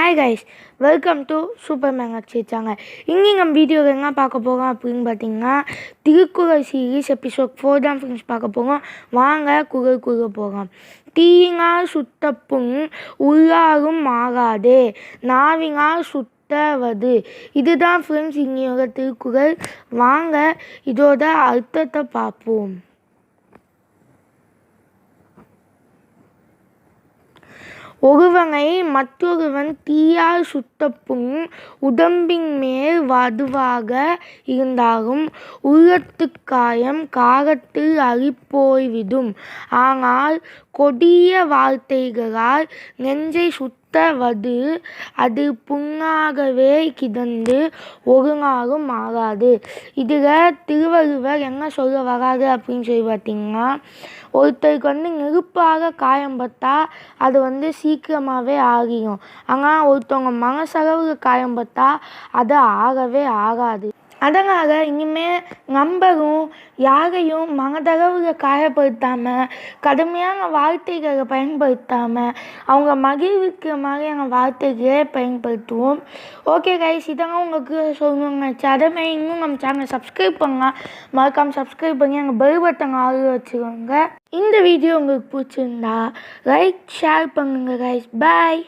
Hi guys, welcome to Super Mega channel. இங்கே நம்ம வீடியோவில் என்ன பார்க்க போகிறோம் அப்படின்னு பார்த்தீங்கன்னா திருக்குறள் சீரீஸ் எபிசோட் 4 தான் ஃப்ரெண்ட்ஸ் பார்க்க போகிறோம். வாங்க குறள் போகிறோம். தீயினால் சுட்ட புண் உள்ளாரும் ஆகாதே, நாவினால் சுட்டவது. இதுதான் ஃப்ரெண்ட்ஸ் இங்கேயோட திருக்குறள். வாங்க இதோட அர்த்தத்தை பார்ப்போம். ஒருவனை மற்றொருவன் தீயால் சுட்ட புண் உடம்பின் மேல் வடுவாக இருந்தாலும் உள்ளத்துக் காயம் காலத்தில் அழிப்போய்விடும். ஆனால் கொடிய வார்த்தைகளால் நெஞ்சை சுட்டவது அது புண்ணாகவே கிடந்து ஒரு நாளும் ஆகாது. இதில் திருவள்ளுவர் என்ன சொல்ல வராது அப்படின்னு சொல்லி பார்த்தீங்கன்னா, ஒருத்தருக்கு நெருப்பாக காயம்பட்டா அது சீக்கிரமாகவே ஆகிடும். ஆனால் ஒருத்தவங்க மனசளவுக்கு காயம்பட்டா அது ஆகவே ஆகாது. அதனால் இனிமேல் நம்பரும் யாரையும் மனதளவில் காயப்படுத்தாமல் கடுமையான வார்த்தைகளை பயன்படுத்தாமல் அவங்க மகிழ்விக்கிற மாதிரியான வார்த்தைகளே பயன்படுத்துவோம். ஓகே கைஸ், இதெல்லாம் உங்களுக்கு சொல்லணும்னு நினச்சி அதே இன்னும் நம்ம சேனலை சப்ஸ்கிரைப் பண்ணலாம். மறக்காமல் சப்ஸ்கிரைப் பண்ணி எங்கள் பெல் பட்டன் ஆள் வச்சுக்கோங்க. இந்த வீடியோ உங்களுக்கு பிடிச்சிருந்தா லைக் ஷேர் பண்ணுங்கள் கைஸ். பாய்.